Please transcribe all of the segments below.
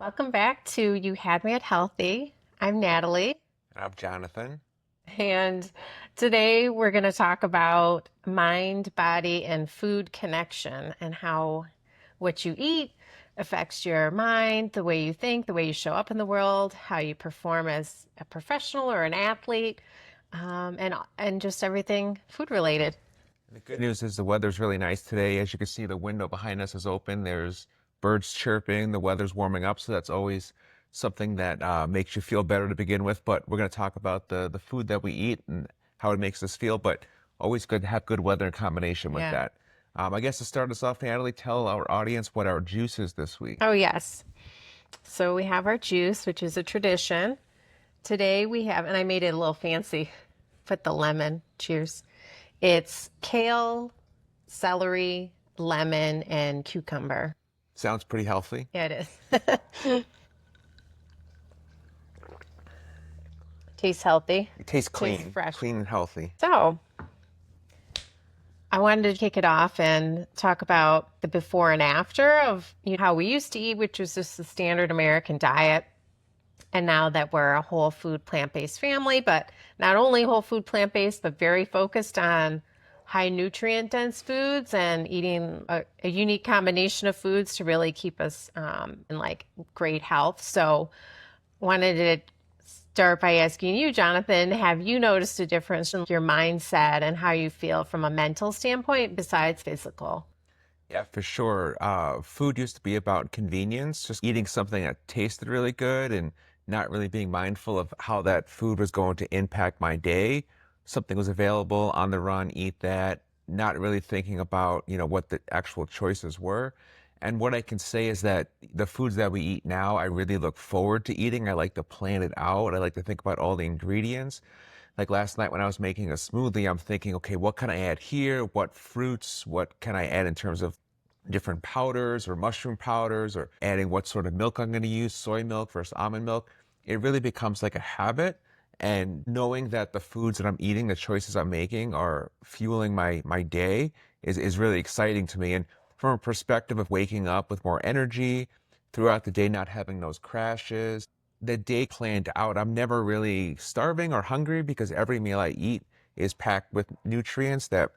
Welcome back to You Had Me at Healthy. I'm Natalie, And I'm Jonathan. and today we're going to talk about mind, body, and food connection and how what you eat affects your mind, the way you think, the way you show up in the world, how you perform as a professional or an athlete, and just everything food related. The good news is the weather's really nice today. As you can see, the window behind us is open. There's birds chirping. The weather's warming up, so that's always something that makes you feel better to begin with. But we're going to talk about the food that we eat and how it makes us feel. But always good to have good weather in combination with Yeah. that. I guess to start us off, Natalie, tell our audience what our juice is this week. Oh, yes. So we have our juice, which is a tradition. Today we have, and I made it a little fancy, put the lemon. Cheers. It's kale, celery, lemon, and cucumber. Sounds pretty healthy. Yeah, it is. Tastes healthy. It tastes Tastes clean, fresh. clean and healthy. So I wanted to kick it off and talk about the before and after of how we used to eat, which was just the standard American diet. And now that we're a whole food plant-based family, but not only whole food plant-based, but very focused on high nutrient dense foods and eating a unique combination of foods to really keep us in like great health. So wanted to start by asking you, Jonathan, have you noticed a difference in your mindset and how you feel from a mental standpoint besides physical? Yeah, for sure. Food used to be about convenience, just eating something that tasted really good and not really being mindful of how that food was going to impact my day. Something was available on the run, eat that, not really thinking about, what the actual choices were. And what I can say is that the foods that we eat now, I really look forward to eating. I like to plan it out. I like to think about all the ingredients. Like last night when I was making a smoothie, I'm thinking, okay, what can I add here? What fruits? What can I add in terms of different powders or mushroom powders or adding what sort of milk I'm going to use, soy milk versus almond milk? It really becomes like a habit. And knowing that the foods that I'm eating, the choices I'm making are fueling my day is really exciting to me. And from a perspective of waking up with more energy throughout the day, not having those crashes, the day planned out. I'm never really starving or hungry because every meal I eat is packed with nutrients that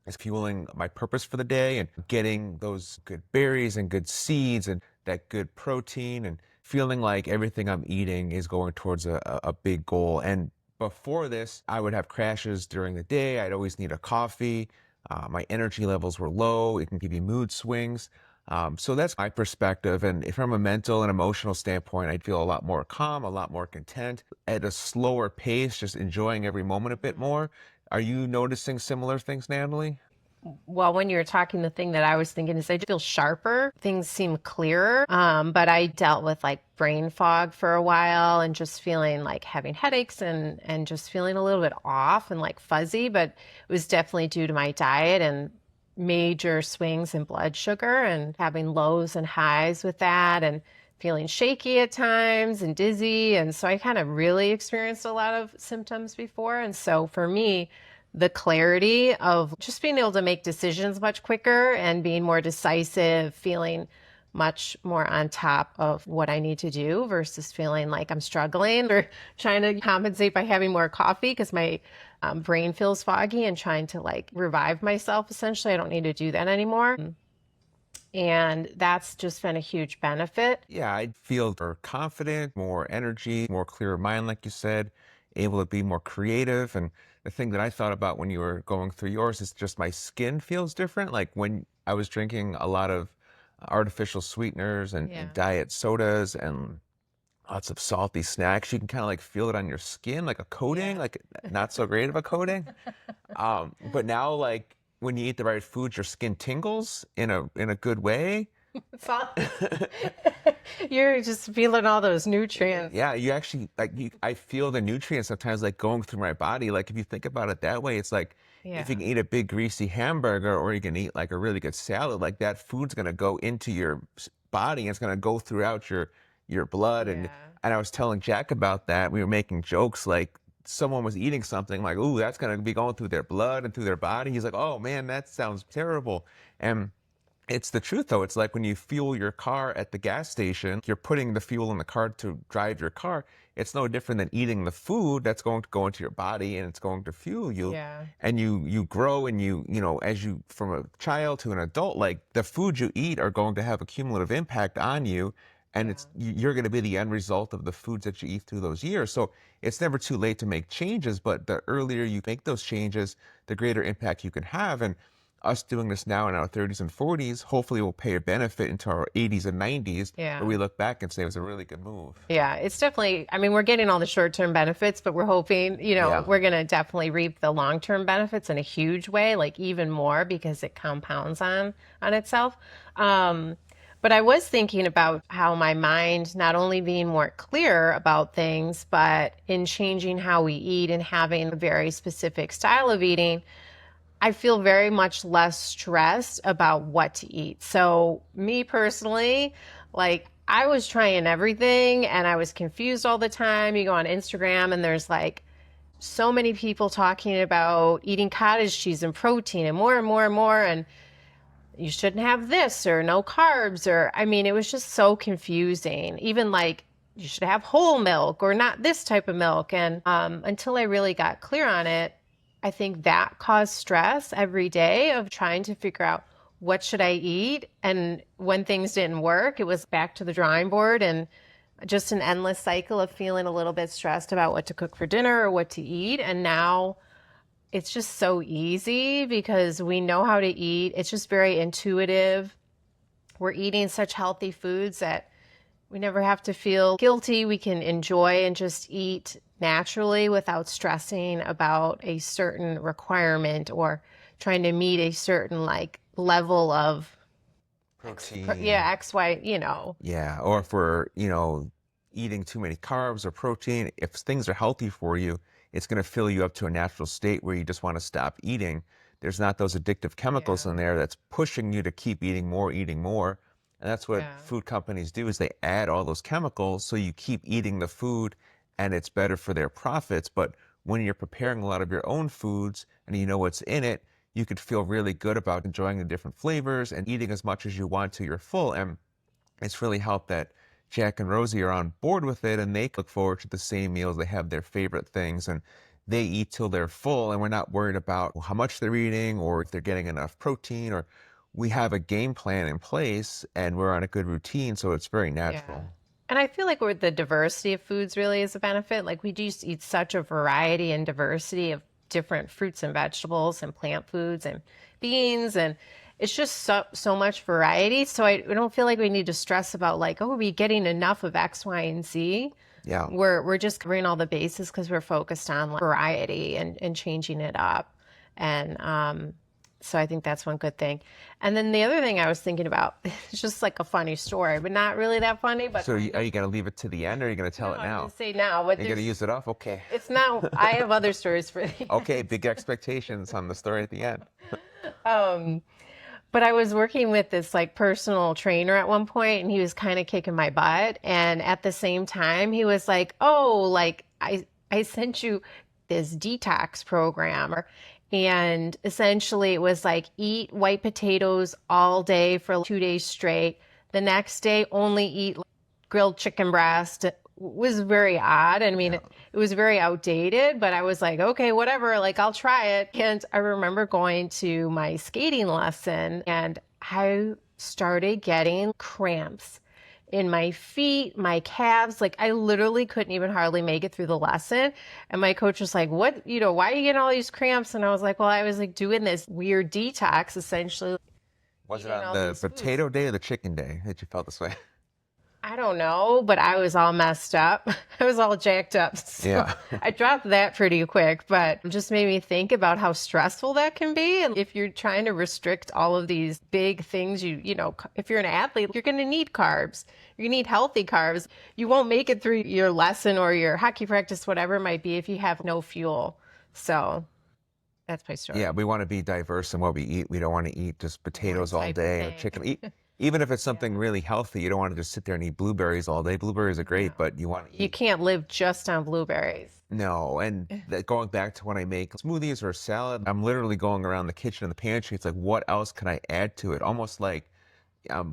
is fueling my purpose for the day and getting those good berries and good seeds and that good protein and feeling like everything I'm eating is going towards a big goal. And before this, I would have crashes during the day. I'd always need a coffee. My energy levels were low. It can give you mood swings. So that's my perspective. And from a mental and emotional standpoint, I'd feel a lot more calm, a lot more content at a slower pace, just enjoying every moment a bit more. Are you noticing similar things, Natalie? Well, when you were talking, the thing that I was thinking is I feel sharper. Things seem clearer. But I dealt with like brain fog for a while and just feeling like having headaches and just feeling a little bit off and like fuzzy. But it was definitely due to my diet and major swings in blood sugar and having lows and highs with that and feeling shaky at times and dizzy. And so I kind of really experienced a lot of symptoms before. And so for me, the clarity of just being able to make decisions much quicker and being more decisive, feeling much more on top of what I need to do versus feeling like I'm struggling or trying to compensate by having more coffee because my brain feels foggy and trying to like revive myself. Essentially, I don't need to do that anymore. And that's just been a huge benefit. Yeah, I'd feel more confident, more energy, more clear mind, like you said, able to be more creative. And the thing that I thought about when you were going through yours is just my skin feels different. Like when I was drinking a lot of artificial sweeteners and Yeah. diet sodas and lots of salty snacks, you can kind of like feel it on your skin, like a coating, Yeah. like not so great of a coating. But now, like when you eat the right foods, your skin tingles in a good way. It's all, you're just feeling all those nutrients. Yeah, you actually I feel the nutrients sometimes like going through my body. Like if you think about it that way, it's like if you Yeah. can eat a big greasy hamburger or you can eat like a really good salad, like that food's gonna go into your body and it's gonna go throughout your blood. Yeah. And I was telling Jack about that. We were making jokes like someone was eating something like, "Ooh, that's gonna be going through their blood and through their body." He's like, "Oh man, that sounds terrible." And It's the truth, though. It's like when you fuel your car at the gas station, you're putting the fuel in the car to drive your car. It's no different than eating the food that's going to go into your body and it's going to fuel you. Yeah. And you grow and as you from a child to an adult, like the food you eat are going to have a cumulative impact on you. And Yeah. you're going to be the end result of the foods that you eat through those years. So it's never too late to make changes, but the earlier you make those changes, the greater impact you can have. And us doing this now in our 30s and 40s, hopefully will pay a benefit into our 80s and 90s, where Yeah. we look back and say it was a really good move. Yeah, it's definitely, I mean, we're getting all the short-term benefits, but we're hoping, Yeah. we're going to definitely reap the long-term benefits in a huge way, like even more because it compounds on itself. Um, but I was thinking about how my mind not only being more clear about things, but in changing how we eat and having a very specific style of eating, I feel very much less stressed about what to eat. So, me personally, like I was trying everything and I was confused all the time. You go on Instagram and there's like so many people talking about eating cottage cheese and protein and more and more and more. And you shouldn't have this or no carbs. Or, I mean, it was just so confusing. Even like, you should have whole milk or not this type of milk. And until I really got clear on it, I think that caused stress every day of trying to figure out what should I eat. And when things didn't work, it was back to the drawing board and just an endless cycle of feeling a little bit stressed about what to cook for dinner or what to eat. And now it's just so easy because we know how to eat. It's just very intuitive. We're eating such healthy foods that we never have to feel guilty. We can enjoy and just eat naturally without stressing about a certain requirement or trying to meet a certain like level of Protein. yeah, X, Y. Yeah. Or if we're, eating too many carbs or protein, if things are healthy for you, it's going to fill you up to a natural state where you just want to stop eating. There's not those addictive chemicals Yeah. in there that's pushing you to keep eating more, eating more. And that's what Yeah. food companies do is they add all those chemicals so you keep eating the food and it's better for their profits. But when you're preparing a lot of your own foods and you know what's in it, you could feel really good about enjoying the different flavors and eating as much as you want till you're full. And it's really helped that Jack and Rosie are on board with it and they look forward to the same meals. They have their favorite things and they eat till they're full and we're not worried about how much they're eating or if they're getting enough protein or we have a game plan in place and we're on a good routine, so it's very Yeah. natural. And I feel like with the diversity of foods really is a benefit. Like we do eat such a variety and diversity of different fruits and vegetables and plant foods and beans and it's just so much variety. So I don't feel like we need to stress about like, oh, are we getting enough of X, Y, and Z? Yeah. We're just covering all the bases because we're focused on like, variety and changing it up. And so I think that's one good thing. And then the other thing I was thinking about, it's just like a funny story, but not really that funny, but So kind are of. you going to leave it to the end or are you going to No, tell it I'm going now? to say now, but Are you going to use it off? Okay. it's not, I have other stories for the Okay, big expectations on the story at the end. um, but I was working with this like personal trainer at one point and he was kind of kicking my butt. And at the same time, he was like, oh, like I sent you this detox program and essentially it was like eat white potatoes all day for 2 days straight. The next day, only eat grilled chicken breast. It was very odd. I mean, Yeah. it was very outdated, but I was like, okay, whatever, like I'll try it. And I remember going to my skating lesson and I started getting cramps in my feet, my calves. Like I literally couldn't even hardly make it through the lesson. And my coach was like, what, why are you getting all these cramps? And I was like, well, I was like doing this weird detox, essentially Was it eating on all the these foods. potato day or the chicken day that you felt this way? I don't know, but I was all messed up. I was all jacked up. So Yeah. I dropped that pretty quick, but it just made me think about how stressful that can be. And if you're trying to restrict all of these big things, if you're an athlete, you're going to need carbs. You're going to need healthy carbs. You won't make it through your lesson or your hockey practice, whatever it might be, if you have no fuel. So that's my Yeah, story. we want to be diverse in what we eat. We don't want to eat just One potatoes all type of day or thing. chicken. Even if it's something Yeah. really healthy, you don't want to just sit there and eat blueberries all day. Blueberries are No. great, but you want to You eat. can't live just on blueberries. No, and going back to when I make smoothies or salad, I'm literally going around the kitchen and the pantry. It's like, what else can I add to it? Almost like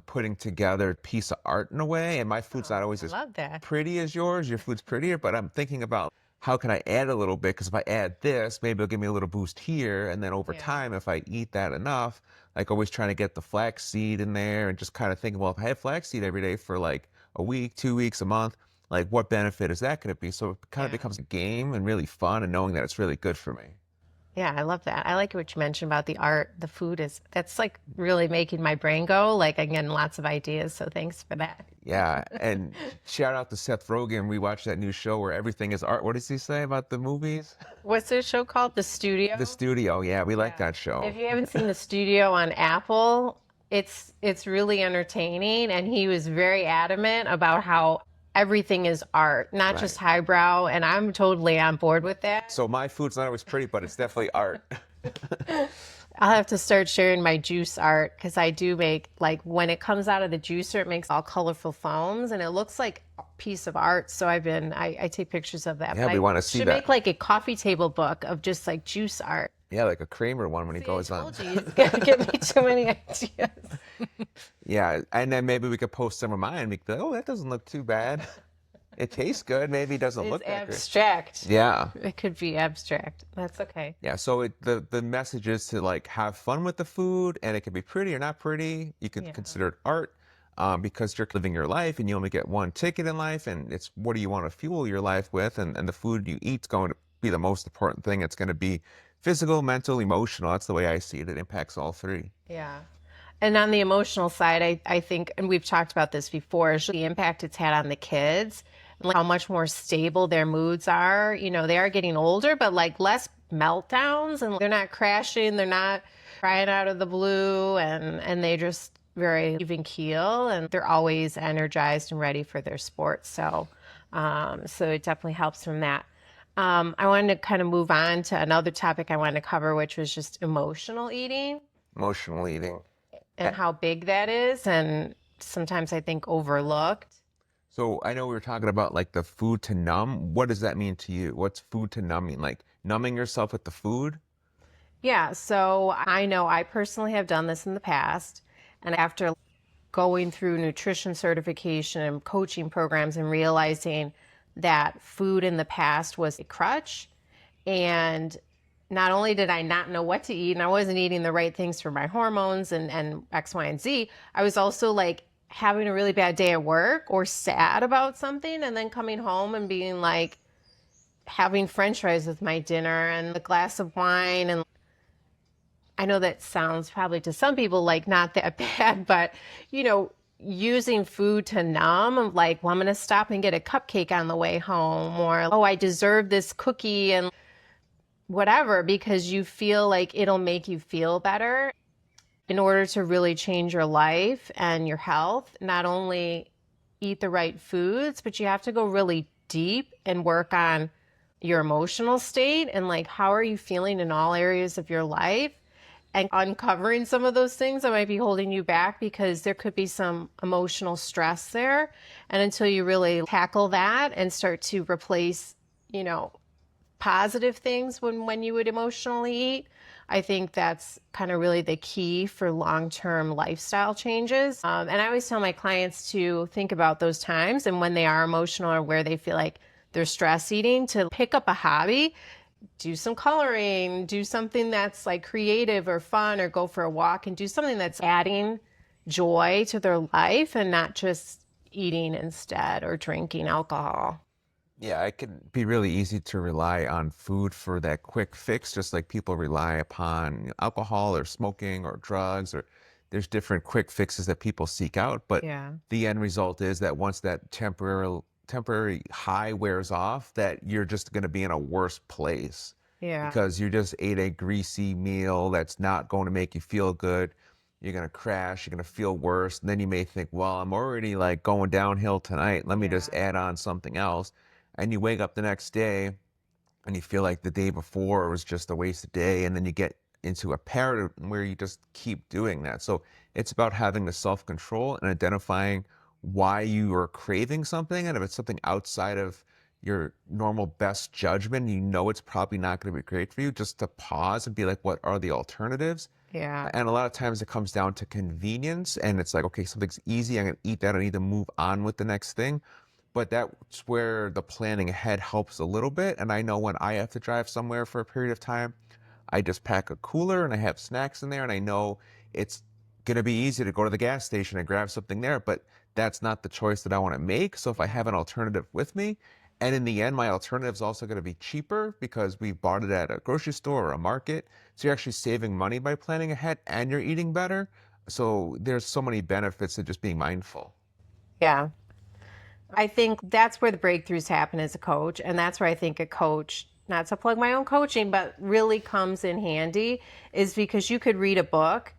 putting together a piece of art in a way. And my food's Oh, not always I as love that. pretty as yours. Your food's prettier, but I'm thinking about how can I add a little bit? Because if I add this, maybe it'll give me a little boost here. And then over Yeah. time, if I eat that enough, like always trying to get the flaxseed in there and just kind of thinking, well, if I have flaxseed every day for like a week, 2 weeks, a month, like what benefit is that going to be? So it kind of Yeah. becomes a game and really fun and knowing that it's really good for me. Yeah, I love that. I like what you mentioned about the art. The food that's like really making my brain go. Like I'm getting lots of ideas. So thanks for that. Yeah, and shout out to Seth Rogen. We watched that new show where everything is art. What does he say about the movies? What's this show called? The The Studio? Studio. Yeah, we like Yeah. that show. If you haven't seen The Studio on Apple, it's really entertaining and he was very adamant about how everything is art, not just Right. highbrow, and I'm totally on board with that. So my food's not always pretty, but it's definitely art. I'll have to start sharing my juice art because I do make like when it comes out of the juicer, it makes all colorful foams and it looks like a piece of art. So I take pictures of that. Yeah, But we I want to see should make that. like a coffee table book of just like juice art. Yeah, like a Kramer one when he See, I goes on. told you, you're gonna give me too many ideas. Yeah, and then maybe we could post some of mine. We could be like, oh, that doesn't look too bad. It tastes good. Maybe it doesn't It's look that great. abstract. Yeah. It could be abstract. That's okay. Yeah, so the message is to like have fun with the food, and it can be pretty or not pretty. You can Yeah. consider it art because you're living your life, and you only get one ticket in life, and it's what do you want to fuel your life with, and the food you eat is going to be the most important thing. It's going to be physical, mental, emotional. That's the way I see it. It impacts all three. Yeah. And on the emotional side, I think, and we've talked about this before, is the impact it's had on the kids and like how much more stable their moods are. You know, they are getting older, but like less meltdowns and they're not crashing, they're not crying out of the blue and they just very even keel and they're always energized and ready for their sports. So it definitely helps from that. I wanted to kind of move on to another topic I wanted to cover, which was just emotional eating Emotional eating. and how big that is, and sometimes I think overlooked. So I know we were talking about like the food to numb. What does that mean to you? What's food to numb mean? Like numbing yourself with the food? Yeah, so I know I personally have done this in the past, and after going through nutrition certification and coaching programs and realizing that food in the past was a crutch, and not only did I not know what to eat and I wasn't eating the right things for my hormones and X, Y, and Z, I was also like having a really bad day at work or sad about something and then coming home and being like having french fries with my dinner and a glass of wine. And I know that sounds probably to some people like not that bad, but you know, using food to numb, I'm like, well, I'm going to stop and get a cupcake on the way home, or, oh, I deserve this cookie and whatever, because you feel like it'll make you feel better. In order to really change your life and your health, not only eat the right foods, but you have to go really deep and work on your emotional state and like how are you feeling in all areas of your life and uncovering some of those things that might be holding you back because there could be some emotional stress there. And until you really tackle that and start to replace, you know, positive things when you would emotionally eat, I think that's kind of really the key for long-term lifestyle changes. And I always tell my clients to think about those times and when they are emotional or where they feel like they're stress eating, to pick up a hobby, do some coloring, do something that's like creative or fun, or go for a walk and do something that's adding joy to their life and not just eating instead or drinking alcohol. Yeah, it can be really easy to rely on food for that quick fix, just like people rely upon alcohol or smoking or drugs, or there's different quick fixes that people seek out. But Yeah. the end result is that once that temporary high wears off, that you're just going to be in a worse place Yeah. because you just ate a greasy meal that's not going to make you feel good. You're going to crash, you're going to feel worse. And then you may think, well, I'm already like going downhill tonight. Let me just Yeah. add on something else. And you wake up the next day and you feel like the day before was just a wasted day. And then you get into a pattern where you just keep doing that. So it's about having the self-control and identifying why you are craving something. And if it's something outside of your normal best judgment, you know it's probably not going to be great for you, just to pause and be like, what are the alternatives? Yeah. And a lot of times it comes down to convenience, and it's like, okay, something's easy, I'm going to eat that, I need to move on with the next thing. But that's where the planning ahead helps a little bit. And I know when I have to drive somewhere for a period of time, I just pack a cooler and I have snacks in there, and I know it's going to be easy to go to the gas station and grab something there, but that's not the choice that I want to make. So if I have an alternative with me, and in the end, my alternative is also going to be cheaper because we bought it at a grocery store or a market. So you're actually saving money by planning ahead and you're eating better. So there's so many benefits to just being mindful. Yeah. I think that's where the breakthroughs happen as a coach. And that's where I think a coach, not to plug my own coaching, but really comes in handy, is because you could read a book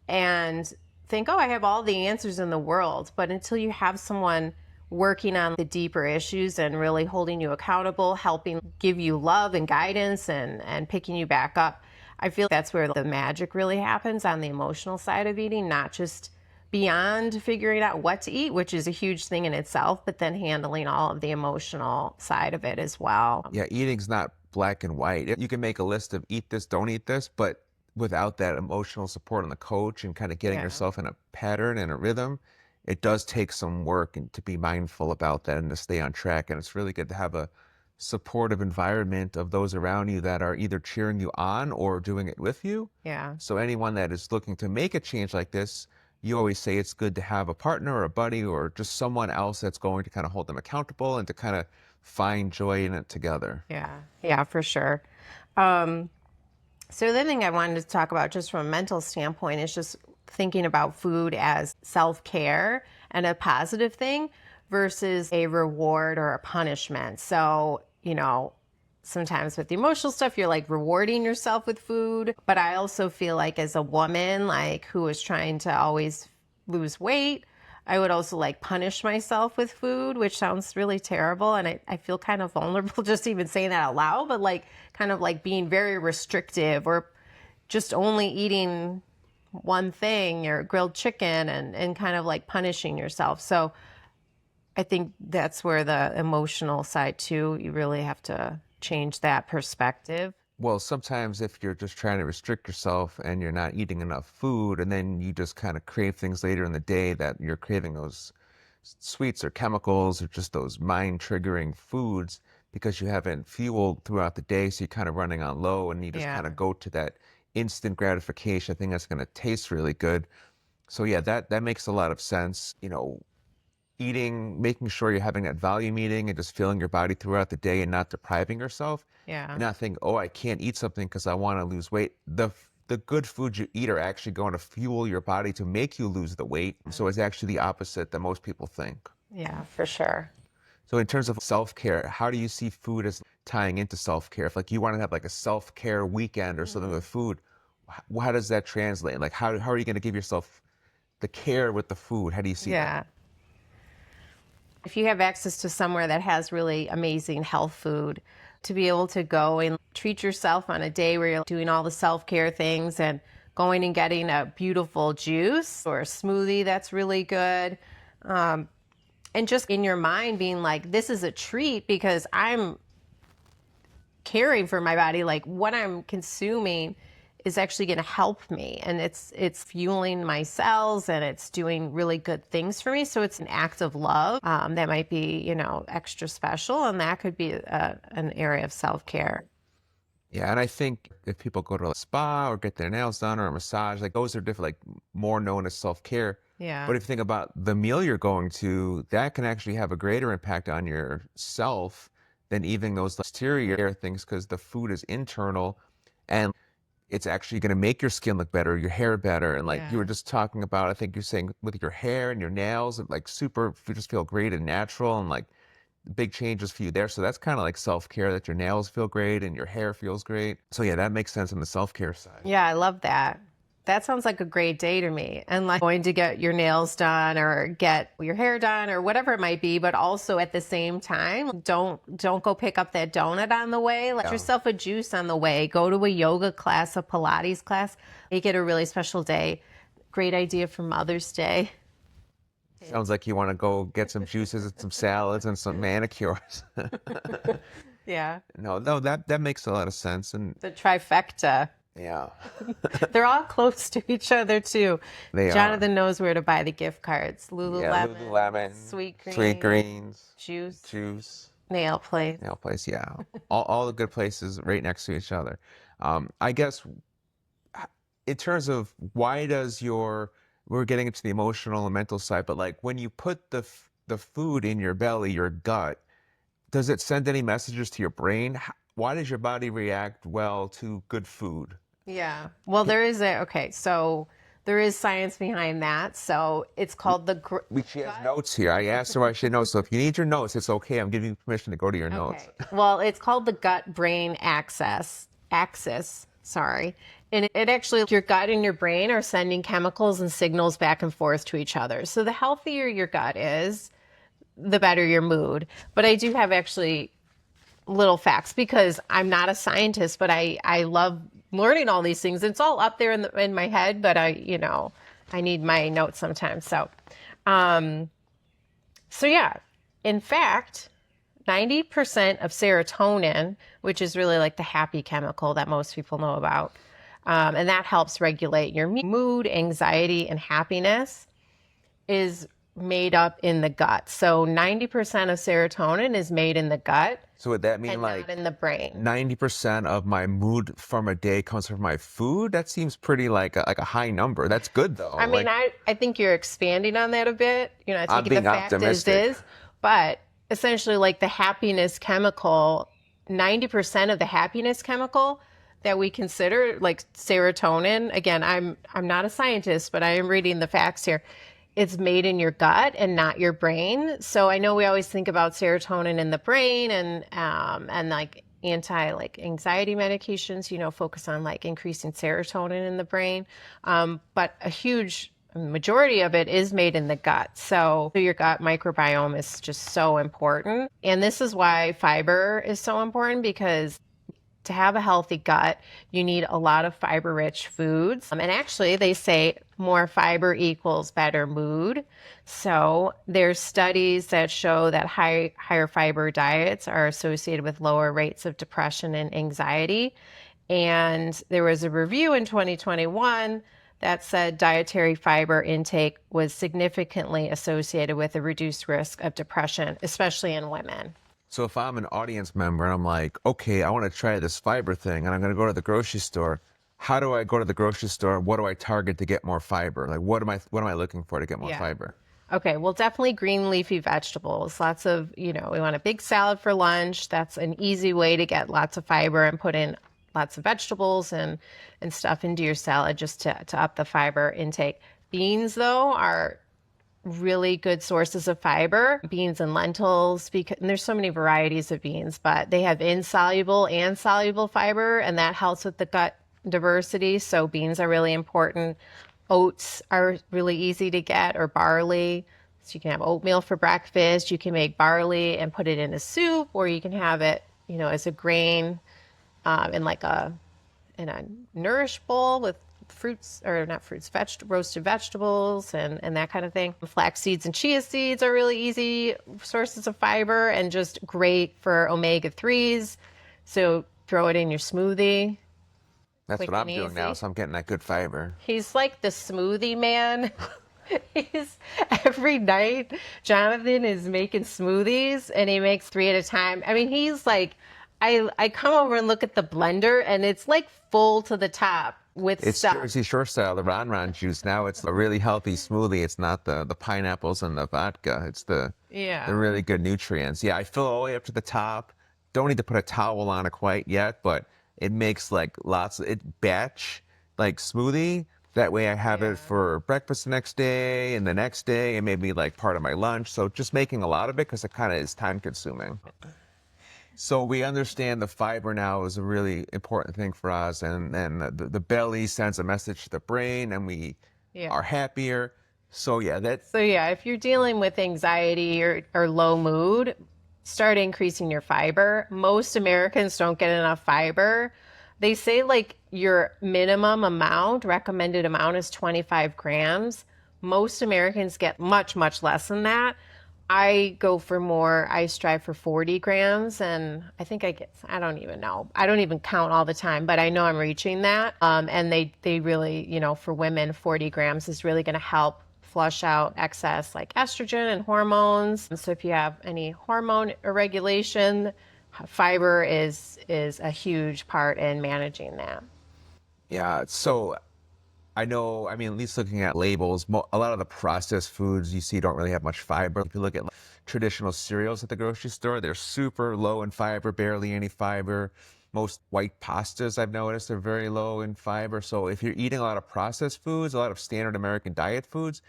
and think, oh, I have all the answers in the world. But until you have someone working on the deeper issues and really holding you accountable, helping give you love and guidance and picking you back up, I feel that's where the magic really happens on the emotional side of eating, not just beyond figuring out what to eat, which is a huge thing in itself, but then handling all of the emotional side of it as well. Yeah, eating's not black and white. You can make a list of eat this, don't eat this, but without that emotional support on the coach and kind of getting Yeah. yourself in a pattern and a rhythm, it does take some work and to be mindful about that and to stay on track. And it's really good to have a supportive environment of those around you that are either cheering you on or doing it with you. Yeah. So anyone that is looking to make a change like this, you always say it's good to have a partner or a buddy or just someone else that's going to kind of hold them accountable and to kind of find joy in it together. Yeah. Yeah, for sure. Um, So the other thing I wanted to talk about just from a mental standpoint is just thinking about food as self-care and a positive thing versus a reward or a punishment. So, sometimes with the emotional stuff, you're like rewarding yourself with food. But I also feel like as a woman, like who is trying to always lose weight, I would also like punish myself with food, which sounds really terrible. And I feel kind of vulnerable just even saying that out loud, but like kind of like being very restrictive or just only eating one thing or grilled chicken and kind of like punishing yourself. So I think that's where the emotional side too, you really have to change that perspective. Well, sometimes if you're just trying to restrict yourself and you're not eating enough food, and then you just kind of crave things later in the day that you're craving those sweets or chemicals or just those mind triggering foods because you haven't fueled throughout the day. So you're kind of running on low and you just kind Yeah. of go to that instant gratification. I think that's going to taste really good. So yeah, that makes a lot of sense. Eating, making sure you're having that volume eating and just filling your body throughout the day and not depriving yourself Yeah. and not think, oh, I can't eat something because I want to lose weight. The good foods you eat are actually going to fuel your body to make you lose the weight. So it's actually the opposite that most people think. Yeah, for sure. So in terms of self-care, how do you see food as tying into self-care? If like you want to have like a self-care weekend or something with food, how does that translate? Like how are you going to give yourself the care with the food? How do you see that? Yeah. If you have access to somewhere that has really amazing health food, to be able to go and treat yourself on a day where you're doing all the self care things and going and getting a beautiful juice or a smoothie that's really good. And just in your mind being like, this is a treat because I'm caring for my body, like what I'm consuming is actually going to help me and it's fueling my cells and it's doing really good things for me, so it's an act of love that might be extra special, and that could be an area of self-care. Yeah, and I think if people go to a spa or get their nails done or a massage, like those are different, like more known as self-care. Yeah. But if you think about the meal you're going to, that can actually have a greater impact on yourself than even those exterior things because the food is internal and it's actually going to make your skin look better, your hair better. And like you were Yeah. just talking about, I think you're saying with your hair and your nails, like super, you just feel great and natural and like big changes for you there. So that's kind of like self-care that your nails feel great and your hair feels great. So yeah, that makes sense on the self-care side. Yeah, I love that. That sounds like a great day to me. And like going to get your nails done or get your hair done or whatever it might be, but also at the same time, don't go pick up that donut on the way. Let Yeah. yourself a juice on the way. Go to a yoga class, a Pilates class. Make it a really special day. Great idea for Mother's Day. Sounds like you want to go get some juices and some salads and some manicures. Yeah. No, that makes a lot of sense. And The trifecta. yeah, They're all close to each other too. they are. Jonathan knows where to buy the gift cards. Yeah, Lululemon, Lululemon, Sweet Sweet Green, Greens, Juice, Juice, Nail Place. Nail Place. Yeah, all the good places right next to each other. I guess in terms of why does your we're getting into the emotional and mental side, but like when you put the food in your belly, your gut, does it send any messages to your brain? Why does your body react well to good food? Yeah. Well, so there is science behind that. So it's called She has gut. notes here. I asked her why she had notes. So if you need your notes, it's okay. I'm giving you permission to go to your notes. Okay. Well, it's called the gut brain axis, sorry. And it actually, your gut and your brain are sending chemicals and signals back and forth to each other. So the healthier your gut is, the better your mood. But I do have actually little facts because I'm not a scientist, but I love learning all these things. It's all up there in my head, but I need my notes sometimes. Um, so yeah, in fact, 90% of serotonin, which is really like the happy chemical that most people know about, and that helps regulate your mood, anxiety, and happiness, is made up in the gut. So 90% of serotonin is made in the gut So would that mean and like not in the brain. 90% of my mood from a day comes from my food? That seems pretty like a high number. That's good though. I mean, Like I think you're expanding on that a bit, I'm taking the being fact as optimistic. is, but essentially, like the happiness chemical, 90% of the happiness chemical that we consider, like serotonin, again, I'm not a scientist, but I am reading the facts here. It's made in your gut and not your brain. So I know we always think about serotonin in the brain and like like anxiety medications, focus on like increasing serotonin in the brain. But a huge majority of it is made in the gut. So your gut microbiome is just so important. And this is why fiber is so important because to have a healthy gut, you need a lot of fiber rich foods. And actually, they say more fiber equals better mood. So there's studies that show that higher fiber diets are associated with lower rates of depression and anxiety. And there was a review in 2021 that said dietary fiber intake was significantly associated with a reduced risk of depression, especially in women. So if I'm an audience member and I'm like, okay, I want to try this fiber thing and I'm going to go to the grocery store, how do I go to the grocery store? What do I target to get more fiber? Like what am I looking for to get more Yeah. fiber? Okay, well, definitely green leafy vegetables. Lots of, we want a big salad for lunch. That's an easy way to get lots of fiber and put in lots of vegetables and stuff into your salad just to up the fiber intake. Beans, though, are really good sources of fiber. Beans and lentils, and there's so many varieties of beans, but they have insoluble and soluble fiber, and that helps with the gut diversity. So beans are really important. Oats are really easy to get, or barley. So you can have oatmeal for breakfast. You can make barley and put it in a soup, or you can have it, as a grain in like in a nourish bowl with fruits or not fruits, roasted vegetables and that kind of thing. Flax seeds and chia seeds are really easy sources of fiber and just great for omega-3s. So throw it in your smoothie, That's quick what and I'm doing now, easy. so I'm getting that good fiber. He's like the smoothie man. He's every night, Jonathan is making smoothies and he makes three at a time. I mean, he's like, I come over and look at the blender and it's like full to the top with It's stuff. Jersey Shore style, the Ron juice. Now it's a really healthy smoothie. It's not the pineapples and the vodka. It's the Yeah. really good nutrients. Yeah, I fill all the way up to the top. Don't need to put a towel on it quite yet, but it makes like it batch like smoothie. That way I have Yeah. it for breakfast the next day and the next day and maybe like part of my lunch. So just making a lot of it because it kind of is time consuming. So we understand the fiber now is a really important thing for us, and the belly sends a message to the brain, and we Yeah. are happier. So yeah, that So yeah, if you're dealing with anxiety or low mood, start increasing your fiber. Most Americans don't get enough fiber. They say like your minimum amount, recommended amount is 25 grams. Most Americans get much, much less than that. I go for more. I strive for 40 grams, and I think I get, I don't even know. I don't even count all the time, but I know I'm reaching that. And they really, for women, 40 grams is really going to help flush out excess like estrogen and hormones. So if you have any hormone irregulation, fiber is a huge part in managing that. Yeah. So I know, I mean, at least looking at labels, a lot of the processed foods you see don't really have much fiber. If you look at like, traditional cereals at the grocery store, they're super low in fiber, barely any fiber. Most white pastas I've noticed are very low in fiber. So if you're eating a lot of processed foods, a lot of standard American diet foods,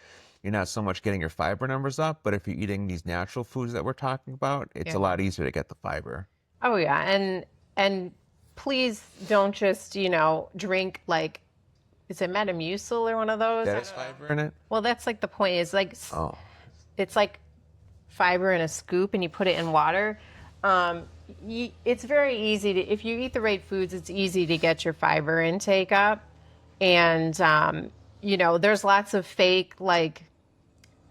you're not so much getting your fiber numbers up. But if you're eating these natural foods that we're talking about, it's a Yeah. lot easier to get the fiber. Oh yeah, and please don't just, drink like, is it Metamucil or one of those? That I is don't know. fiber in it? Well, that's like the point is like Oh, it's like fiber in a scoop and you put it in water. Um, it's very easy to, if you eat the right foods, it's easy to get your fiber intake up. And, there's lots of fake, like,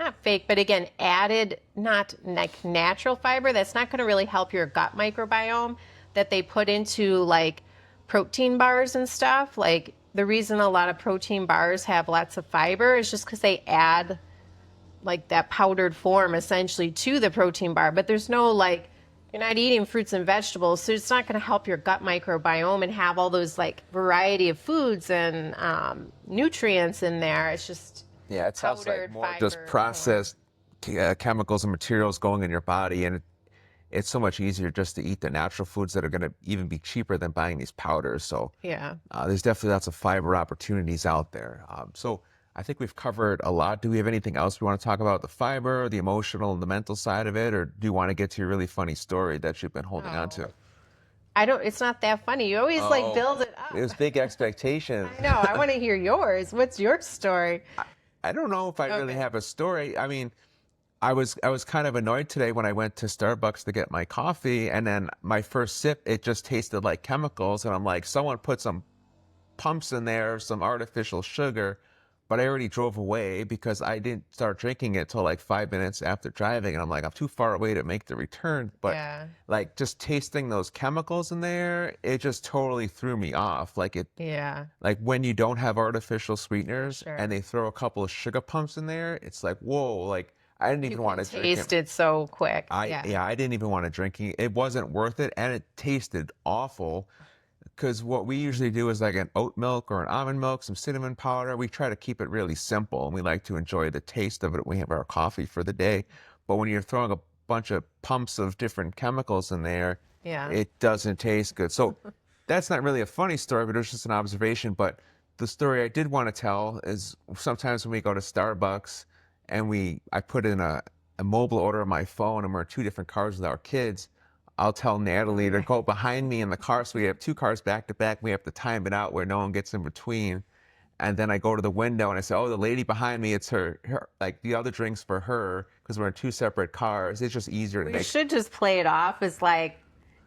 not fake, but again, added, not like natural fiber that's not going to really help your gut microbiome that they put into like protein bars and stuff. Like the reason a lot of protein bars have lots of fiber is just because they add like that powdered form essentially to the protein bar, but there's no like, you're not eating fruits and vegetables, so it's not going to help your gut microbiome and have all those like variety of foods and nutrients in there. It's just yeah, it sounds like powdered more just fiber form. processed chemicals and materials going in your body, and it's so much easier just to eat the natural foods that are going to even be cheaper than buying these powders. So Yeah. there's definitely lots of fiber opportunities out there. So I think we've covered a lot. Do we have anything else we want to talk about? The fiber, the emotional, and the mental side of it, or do you want to get to your really funny story that you've been holding on Oh, to? I don't. It's not that funny. You always like Oh, build it it up. was big expectations. I know. I want to hear yours. What's your story? I don't know if I really Okay. have a story. I mean, I was kind of annoyed today when I went to Starbucks to get my coffee, and then my first sip, it just tasted like chemicals, and I'm like, someone put some pumps in there, some artificial sugar, but I already drove away because I didn't start drinking it till like 5 minutes after driving, and I'm like, I'm too far away to make the return. But Yeah. like just tasting those chemicals in there, it just totally threw me off. Yeah. Like when you don't have artificial For sweeteners sure. and they throw a couple of sugar pumps in there, it's like, whoa, like I didn't You even can want to drink it. taste it so quick. Yeah. Yeah, I didn't even want to drink it. It wasn't worth it, and it tasted awful. Because what we usually do is like an oat milk or an almond milk, some cinnamon powder. We try to keep it really simple, and we like to enjoy the taste of it when we have our coffee for the day. But when you're throwing a bunch of pumps of different chemicals in there, Yeah. it doesn't taste good. So that's not really a funny story, but it was just an observation. But the story I did want to tell is sometimes when we go to Starbucks and I put in a mobile order on my phone and we're in two different cars with our kids, I'll tell Natalie to go behind me in the car. So we have two cars back to back. We have to time it out where no one gets in between. And then I go to the window and I say, "Oh, the lady behind me, it's her like the other drinks for her because we're in two separate cars." It's just easier to We make. should just play it off as like,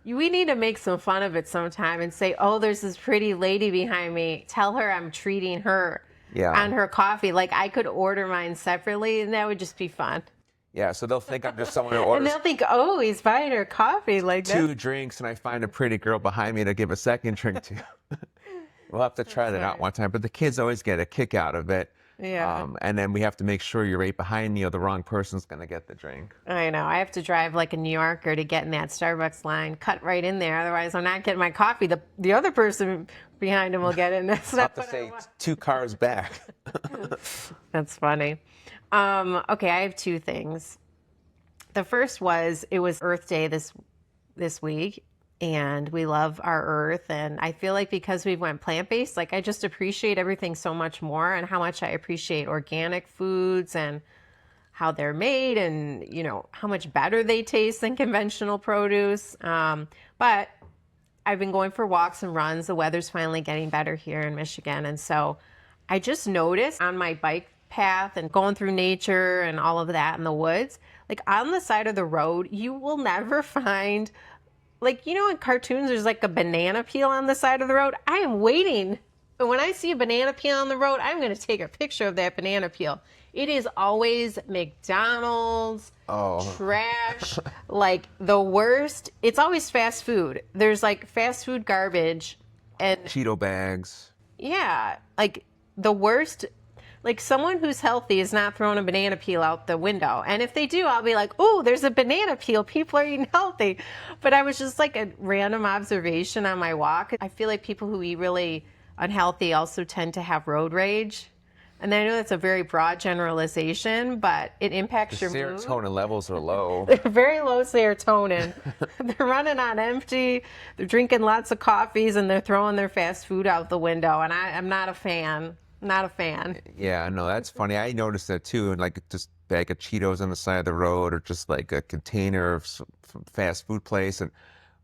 we need to make some fun of it sometime and say, oh, there's this pretty lady behind me. Tell her I'm treating her Yeah. on her coffee. Like I could order mine separately and that would just be fun. Yeah. So they'll think I'm just someone who And orders they'll think, oh, he's buying her coffee. Like that. two drinks and I find a pretty girl behind me to give a second drink to. We'll have to try That's that out funny. one time. But the kids always get a kick out of it. Yeah. And then we have to make sure you're right behind me or the wrong person's going to get the drink. I know. I have to drive like a New Yorker to get in that Starbucks line, cut right in there. Otherwise, I'm not getting my coffee. The other person behind him will get it. That's I'll not have to what I say want. two cars back. That's funny. Okay, I have two things. The first was it was Earth Day this week, and we love our earth. And I feel like because we went plant-based, like I just appreciate everything so much more, and how much I appreciate organic foods and how they're made, and how much better they taste than conventional produce. But I've been going for walks and runs. The weather's finally getting better here in Michigan, and so I just noticed on my bike path and going through nature and all of that in the woods, like on the side of the road, you will never find, like, in cartoons, there's like a banana peel on the side of the road. I am waiting when I see a banana peel on the road, I'm going to take a picture of that banana peel. It is always McDonald's, Oh, trash, like the worst. It's always fast food. There's like fast food garbage. And Cheeto bags. yeah, like the worst. Like someone who's healthy is not throwing a banana peel out the window. And if they do, I'll be like, "Oh, there's a banana peel. People are eating healthy." But I was just like a random observation on my walk. I feel like people who eat really unhealthy also tend to have road rage. And I know that's a very broad generalization, but it The impacts your mood. serotonin levels are low. They're very low serotonin. They're running on empty. They're drinking lots of coffees and they're throwing their fast food out the window. And I'm not a fan. Not a fan. Yeah, no, that's funny. I noticed that too. And like just bag of Cheetos on the side of the road, or just like a container of some fast food place. And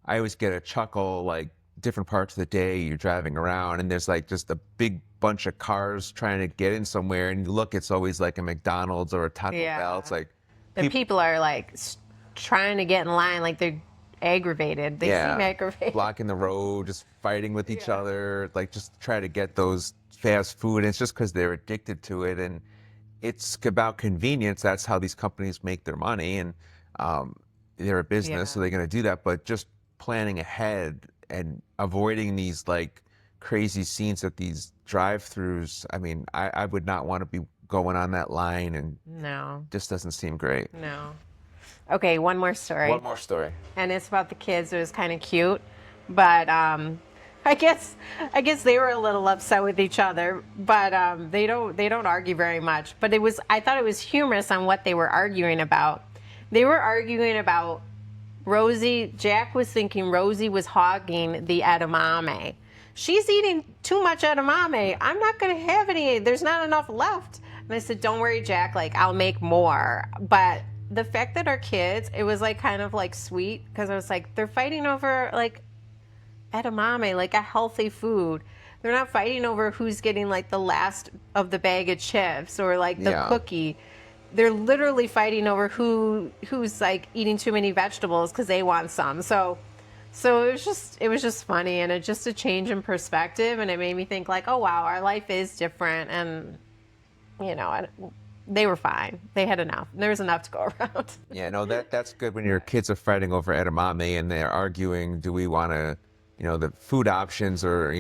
I always get a chuckle like different parts of the day you're driving around, and there's like just a big bunch of cars trying to get in somewhere, and you look, it's always like a McDonald's or a Taco Bell. It's Yeah. like The people, people are like trying to get in line, like they're aggravated. They seem yeah, aggravated. blocking the road, just fighting with each Yeah. other, like just try to get those fast food. And it's just because they're addicted to it, and it's about convenience. That's how these companies make their money, and um, they're a business, so Yeah. they're going to do that. But just planning ahead and avoiding these like crazy scenes at these drive-throughs. I mean, I would not want to be going on that line, and No, just doesn't seem great. no. Okay, one more story. One more story. And it's about the kids. It was kind of cute, but I guess they were a little upset with each other. But they don't argue very much. But I thought it was humorous on what they were arguing about. They were arguing about Rosie. Jack was thinking Rosie was hogging the edamame. She's eating too much edamame. I'm not going to have any. There's not enough left. And I said, "Don't worry, Jack. Like I'll make more." But the fact that our kids, it was like kind of like sweet because I was like, they're fighting over like edamame, like a healthy food. They're not fighting over who's getting like the last of the bag of chips or like the Yeah. cookie. They're literally fighting over who's like eating too many vegetables because they want some. So it was just funny, and it just a change in perspective, and it made me think like, oh wow, our life is different, and you know, they were fine. They had enough. There was enough to go around. Yeah, no, that's good when your kids are fighting over edamame and they're arguing, do we want to, the food options or,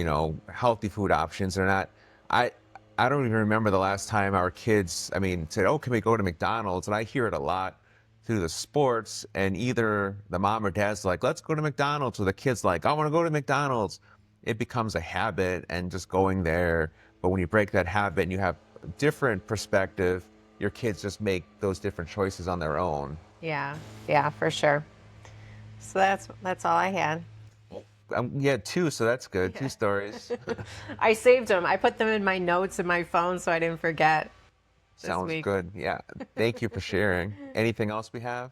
healthy food options or not. I I don't even remember the last time our kids, I mean, said, "Oh, can we go to McDonald's?" And I hear it a lot through the sports, and either the mom or dad's like, "Let's go to McDonald's," or the kid's like, "I want to go to McDonald's." It becomes a habit and just going there. But when you break that habit and you have a different perspective, your kids just make those different choices on their own. Yeah, yeah, for sure. So that's all I had. Yeah, two, so that's good. Two stories. I saved them. I put them in my notes in my phone so I didn't forget this Sounds week. good. Yeah. Thank you for sharing. Anything else we have?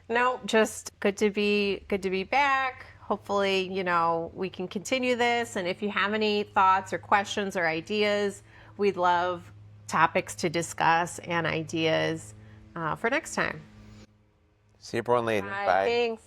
No, just good to be back. Hopefully, we can continue this. And if you have any thoughts or questions or ideas, we'd love topics to discuss and ideas for next time. See everyone later. Bye. Bye. Thanks.